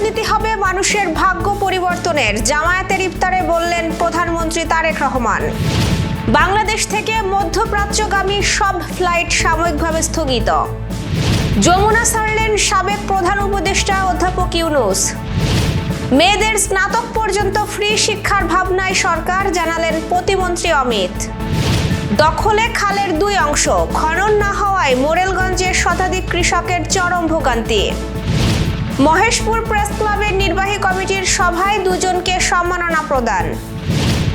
রাজনীতি হবে মানুষের ভাগ্য পরিবর্তনের, জামায়াতের ইফতারে বললেন প্রধানমন্ত্রী তারেক রহমান। বাংলাদেশ থেকে মধ্যপ্রাচ্যগামী সব ফ্লাইট সাময়িকভাবে স্থগিত। যমুনা ছাড়লেন সাবেক প্রধান উপদেষ্টা অধ্যাপক ইউনূস। মেয়েদের স্নাতক পর্যন্ত ফ্রি শিক্ষার ভাবনায় সরকার, জানালেন প্রতিমন্ত্রী অমিত। দখলে খালের দুই অংশ, খনন না হওয়ায় মোরেলগঞ্জের শতাধিক কৃষকের চরম ভোগান্তি। মহেশপুর প্রেস ক্লাবের নির্বাহী কমিটির সভায় দুজনকে সম্মাননা প্রদান।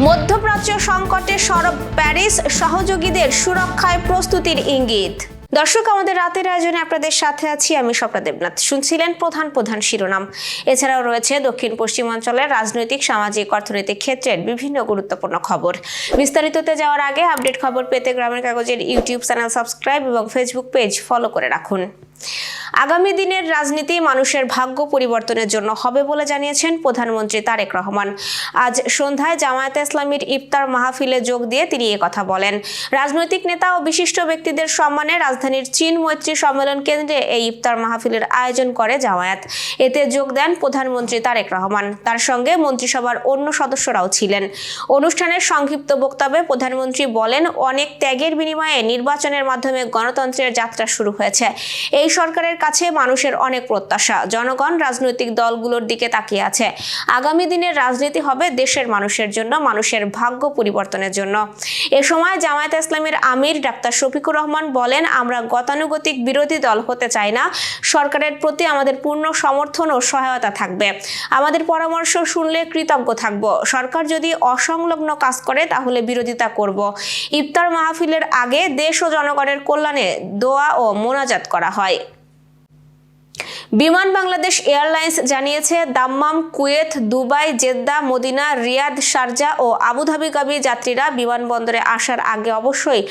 মধ্যপ্রাচ্য সংকটে সরব প্যারিস, সহযোগীদের সুরক্ষায় প্রস্তুতির ইঙ্গিত। দর্শক, আমাদের রাতের আয়োজনে আপনাদের সাথে আছি আমি স্বপ্না দেবনাথ। শুনছিলেন প্রধান শিরোনাম। এছাড়াও রয়েছে দক্ষিণ পশ্চিমাঞ্চলের রাজনৈতিক, সামাজিক, অর্থনৈতিক ক্ষেত্রের বিভিন্ন গুরুত্বপূর্ণ খবর। বিস্তারিততে যাওয়ার আগে আপডেট খবর পেতে গ্রামের কাগজের ইউটিউব চ্যানেল সাবস্ক্রাইব এবং ফেসবুক পেজ ফলো করে রাখুন। আগামী দিনের রাজনীতি মানুষের ভাগ্য পরিবর্তনের জন্য হবে বলে জানিয়েছেন প্রধানমন্ত্রী তারেক রহমান। আজ সন্ধ্যায় জামায়াতে ইসলামীর ইফতার মাহফিলে যোগ দিয়ে তিনি কথা বলেন। রাজনৈতিক নেতা ও বিশিষ্ট ব্যক্তিদের সম্মানে রাজধানীর চীন মৈত্রী সম্মেলন কেন্দ্রে এই ইফতার মাহফিলের আয়োজন করে জামায়াত। এতে যোগ দেন প্রধানমন্ত্রী তারেক রহমান। তার সঙ্গে মন্ত্রিসভার অন্য সদস্যরাও ছিলেন। অনুষ্ঠানের সংক্ষিপ্ত বক্তব্যে প্রধানমন্ত্রী বলেন, অনেক ত্যাগের বিনিময়ে নির্বাচনের মাধ্যমে গণতন্ত্রের যাত্রা শুরু হয়েছে। এই সরকারের কাছে মানুষের অনেক প্রত্যাশা। জনগণ রাজনৈতিক দলগুলোর দিকে তাকিয়ে আছে। আগামী দিনের রাজনীতি হবে দেশের মানুষের জন্য, মানুষের ভাগ্য পরিবর্তনের জন্য। এ সময় জামায়াতে ইসলামীর আমির ডাক্তার শফিকুর রহমান বলেন, আমরা গতানুগতিক বিরোধী দল হতে চাই না। সরকারের প্রতি আমাদের পূর্ণ সমর্থন ও সহায়তা থাকবে। আমাদের পরামর্শ শুনলে কৃতজ্ঞ থাকব। সরকার যদি অসংলগ্ন কাজ করে তাহলে বিরোধিতা করব। ইফতার মাহফিলের আগে দেশ ও জনগণের কল্যাণে দোয়া ও মোনাজাত করা হয়। বিমান বাংলাদেশ এয়ারলাইন্স জানিয়েছে, Dammam, Kuwait, Dubai, Jeddah, Medina, Riyadh, Sharjah ও আবুধাবিগামী যাত্রীরা বিমানবন্দরে আসার আগে অবশ্যই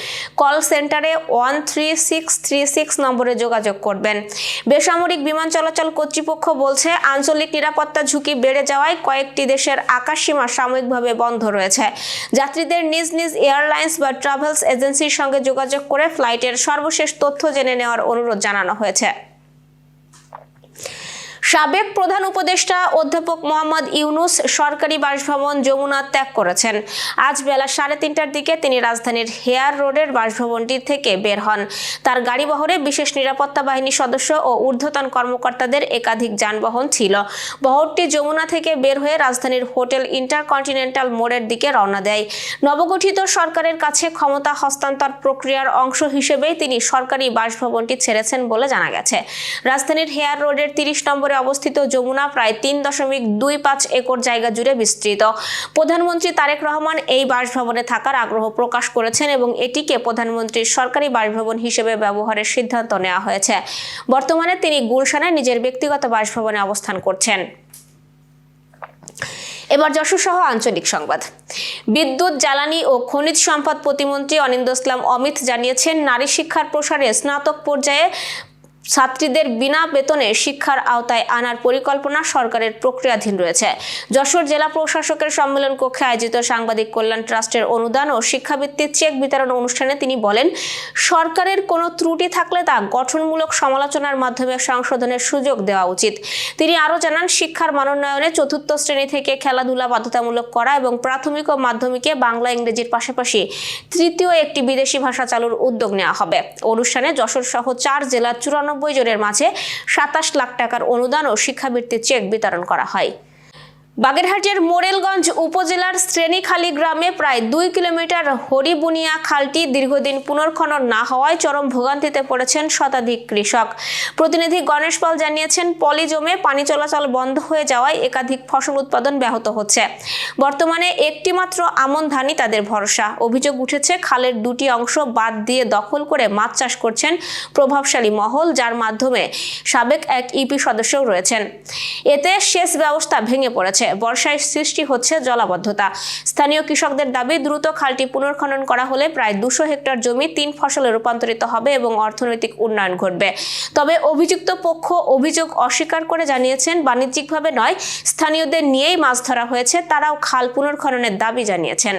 কল সেন্টারে 13636 নম্বরে যোগাযোগ করবেন। বেসামরিক বিমান চলাচল কর্তৃপক্ষ বলছে, আঞ্চলিক নিরাপত্তা ঝুঁকি বেড়ে যাওয়ায় কয়েকটি দেশের আকাশসীমা সাময়িকভাবে বন্ধ রয়েছে। যাত্রীদের নিজ নিজ এয়ারলাইন্স বা ট্রাভেলস এজেন্সির সঙ্গে যোগাযোগ করে ফ্লাইটের সর্বশেষ তথ্য জেনে নেওয়ার অনুরোধ জানানো হয়েছে। সাবেক প্রধান উপদেষ্টা অধ্যাপক মোহাম্মদ ইউনূস সরকারি বাসভবন যমুনা ত্যাগ করেছেন। আজ বেলা 3:30টার দিকে তিনি রাজধানীর হেয়ার রোডের বাসভবনটি থেকে বের হন। তার গাড়িবহরে বিশেষ নিরাপত্তা বাহিনী সদস্য ও ঊর্ধ্বতন কর্মকর্তাদের একাধিক যানবাহন ছিল। বহরটি যমুনা থেকে বের হয়ে রাজধানীর হোটেল ইন্টারকন্টিনেন্টাল মোড়ের দিকে রওনা দেয়। নবগঠিত সরকারের কাছে ক্ষমতা হস্তান্তর প্রক্রিয়ার অংশ হিসেবেই তিনি সরকারি বাসভবনটি ছেড়েছেন বলে জানা গেছে। রাজধানীর হেয়ার রোডের 30 নম্বরে অবস্থিত যমুনা প্রায় 3.25 একর জায়গা জুড়ে বিস্তৃত। প্রধানমন্ত্রী তারেক রহমান এই বাসভবনে থাকার আগ্রহ প্রকাশ করেছেন এবং এটিকে প্রধানমন্ত্রীর সরকারি বাসভবন হিসেবে ব্যবহারের সিদ্ধান্ত নেওয়া হয়েছে। বর্তমানে তিনি গুলশানে নিজের ব্যক্তিগত বাসভবনে অবস্থান করছেন। এবার যশোর সহ আঞ্চলিক সংবাদ। বিদ্যুৎ, জ্বালানি ও খনিজ সম্পদ প্রতিমন্ত্রী অনিন্দ্য ইসলাম অমিত জানিয়েছেন, নারী শিক্ষার প্রসারে স্নাতক পর্যায়ে ছাত্রীদের বিনা বেতনে শিক্ষার আওতায় আনার পরিকল্পনা সরকারের প্রক্রিয়াধীন রয়েছে। যশোর জেলা প্রশাসকের সম্মেলন কক্ষে আয়োজিত সাংবাদিক কল্যাণ ট্রাস্টের অনুদান ও শিক্ষাবৃত্তির চেক বিতরণ অনুষ্ঠানে তিনি বলেন, সরকারের কোনো ত্রুটি থাকলে তা গঠনমূলক সমালোচনার মাধ্যমে সংশোধনের সুযোগ দেওয়া উচিত। তিনি আরও জানান, শিক্ষার মানোন্নয়নে 4র্থ শ্রেণী থেকে খেলাধুলা বাধ্যতামূলক করা এবং প্রাথমিক ও মাধ্যমিকে বাংলা ইংরেজির পাশাপাশি তৃতীয় একটি বিদেশি ভাষা চালুর উদ্যোগ নেওয়া হবে। অনুষ্ঠানে যশোর সহ 4 জেলার 94 জনের মাঝে 27 লাখ টাকার অনুদান ও শিক্ষাবৃত্তির চেক বিতরণ করা হয়। বাগেরহাটের মোরেলগঞ্জ উপজেলার শ্রেণীখালী গ্রামে প্রায় 2 কিলোমিটার হরিবুনিয়া খালটি দীর্ঘদিন পুনর্খনন না হওয়ায় চরম ভোগান্তিতে পড়েছেন শতাধিক কৃষক। প্রতিনিধি গণেশ পাল জানিয়েছেন, পলি জমে পানি চলাচল বন্ধ হয়ে যাওয়ায় একাধিক ফসল উৎপাদন ব্যাহত হচ্ছে। বর্তমানে একটি মাত্র আমন ধানই তাদের ভরসা। অভিযোগ উঠেছে, খালের 2টি অংশ বাদ দিয়ে দখল করে মাছ চাষ করছেন প্রভাবশালী মহল, যার মাধ্যমে সাবেক এক ইপি সদস্যও রয়েছেন। এতে সেচ ব্যবস্থা ভেঙে পড়েছে। বর্ষায় সৃষ্টি হচ্ছে জলাবদ্ধতা। স্থানীয় কৃষকদের দাবি, দ্রুত খালটি পুনর্খনন করা হলে প্রায় 200 হেক্টর জমি 3 ফসলে রূপান্তরিত হবে এবং অর্থনৈতিক উন্নয়ন ঘটবে। তবে অভিযুক্ত পক্ষ অভিযোগ অস্বীকার করে জানিয়েছেন, বাণিজ্যিকভাবে নয়, স্থানীয়দের নিয়েই মাছ ধরা হয়েছে। তারাও খাল পুনর্খননের দাবি জানিয়েছেন।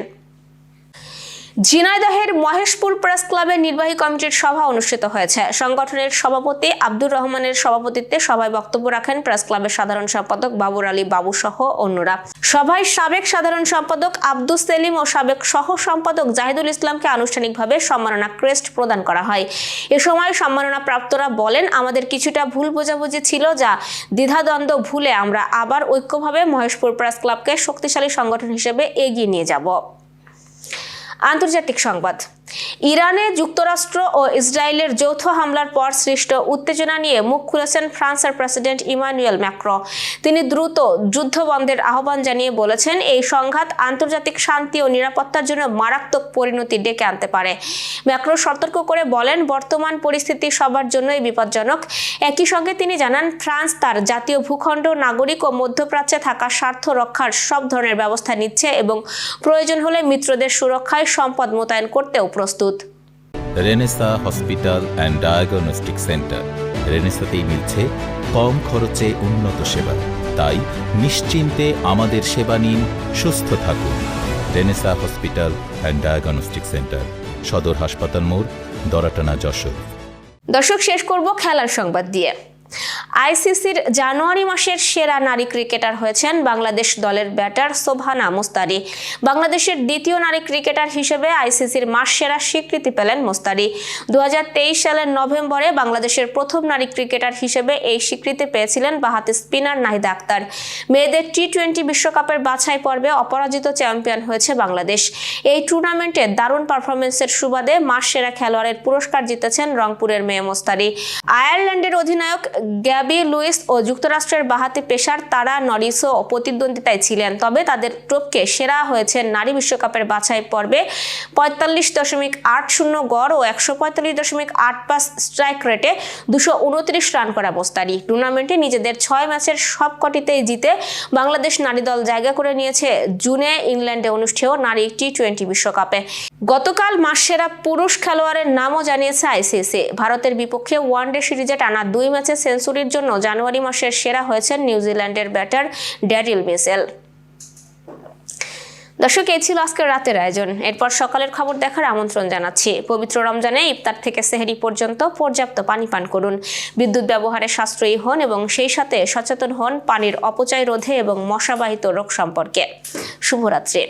ঝিনাইদহের মহেশপুর প্রেস ক্লাবের নির্বাহী কমিটির সভা অনুষ্ঠিত হয়েছে। সংগঠনের সভাপতি আব্দুর রহমানের সভাপতিত্বে সভায় বক্তব্য রাখেন প্রেস ক্লাবের সাধারণ সম্পাদক বাবুর আলী বাবু সহ অন্যরা। সভায় সাবেক সাধারণ সম্পাদক আব্দুস সেলিম ও সাবেক সহ সম্পাদক জাহিদুল ইসলামকে আনুষ্ঠানিকভাবে সম্মাননা ক্রেস্ট প্রদান করা হয়। এ সময় সম্মাননা প্রাপ্তরা বলেন, আমাদের কিছুটা ভুল বোঝাবুঝি ছিল, যা দ্বিধাদ্বন্দ্ব ভুলে আমরা আবার ঐক্যভাবে মহেশপুর প্রেস ক্লাবকে শক্তিশালী সংগঠন হিসেবে এগিয়ে নিয়ে যাব। আন্তর্জাতিক সংবাদ। ইরানে যুক্তরাষ্ট্র ও ইসরায়েলের যৌথ হামলার পর সৃষ্ট উত্তেজনা নিয়ে মুখ খুলেছেন ফ্রান্সের প্রেসিডেন্ট ইমানুয়েল ম্যাক্রো। তিনি দ্রুত যুদ্ধ বন্ধের আহ্বান জানিয়ে বলেছেন, এই সংঘাত আন্তর্জাতিক শান্তি ও নিরাপত্তার জন্য মারাত্মক পরিণতি ডেকে আনতে পারে। ম্যাক্রো সতর্ক করে বলেন, বর্তমান পরিস্থিতি সবার জন্যই বিপজ্জনক। একই সঙ্গে তিনি জানান, ফ্রান্স তার জাতীয় ভূখণ্ড, নাগরিক ও মধ্যপ্রাচ্যে থাকা স্বার্থ রক্ষার সব ধরনের ব্যবস্থা নিচ্ছে এবং প্রয়োজন হলে মিত্রদের সুরক্ষায় সম্পদ মোতায়েন করতেও প্রস্তুত। Renaissance hospital and diagnostic centre. রেনেসাতেই মিলছে কম খরচে উন্নত সেবা, তাই নিশ্চিন্তে আমাদের সেবা নিন, সুস্থ থাকুন। Renaissance hospital and diagnostic centre, সদর হাসপাতাল মোড়, দরাটানা, যশোর। দর্শক, শেষ করব খেলার সংবাদ দিয়ে। আইসিসির জানুয়ারি মাসের সেরা নারী ক্রিকেটার হয়েছেন বাংলাদেশ দলের ব্যাটার সোবহানা মুস্তারি। বাংলাদেশের দ্বিতীয় নারী ক্রিকেটার হিসেবে আইসিসির মাস সেরা স্বীকৃতি পেলেন মুস্তারি। 2023 সালের নভেম্বরে বাংলাদেশের প্রথম নারী ক্রিকেটার হিসেবে এই স্বীকৃতি পেয়েছিলেন বাঁহাতি স্পিনার নাহিদা আক্তার। মেয়েদের টি-20 বিশ্বকাপের বাছাই পর্বে অপরাজিত চ্যাম্পিয়ন হয়েছে বাংলাদেশ। এই টুর্নামেন্টে দারুণ পারফরমেন্সের সুবাদে মাস সেরা খেলোয়াড়ের পুরস্কার জিতেছেন রংপুরের মেয়ে মুস্তারি। আয়ারল্যান্ডের অধিনায়ক গ্যাবি লুইস ও যুক্তরাষ্ট্রের বাঁহাতি পেসার তারা নরিসও প্রতিদ্বন্দ্বিতায় ছিলেন, তবে তাদের টপকে সেরা হয়েছেন নারী বিশ্বকাপের বাছাই পর্বে 45.80 গড় ও 145.85 স্ট্রাইক রেটে 229 রান করা মুস্তারি। টুর্নামেন্টে নিজেদের 6 ম্যাচের সবকটিতেই জিতে বাংলাদেশ নারী দল জায়গা করে নিয়েছে জুনে ইংল্যান্ডে অনুষ্ঠেয় নারী টি-20 বিশ্বকাপে। গতকাল মাস সেরা পুরুষ খেলোয়াড়ের নামও জানিয়েছে আইসিসি। ভারতের বিপক্ষে ওয়ানডে সিরিজে টানা 2 ম্যাচে সেঞ্চুরির জন্য জানুয়ারি মাসের সেরা হয়েছেন নিউজিল্যান্ডের ব্যাটার ড্যারিল মিচেল। দর্শক, এই ছিল আজকের রাতের আয়োজন। এরপর সকালের খবর দেখার আমন্ত্রণ জানাচ্ছি। পবিত্র রমজানে ইফতার থেকে সেহরি পর্যন্ত পর্যাপ্ত পানি পান করুন, বিদ্যুৎ ব্যবহারে সাশ্রয়ী হন এবং সেই সাথে সচেতন হন পানির অপচয় রোধে এবং মশাবাহিত রোগ সম্পর্কে। শুভরাত্রি।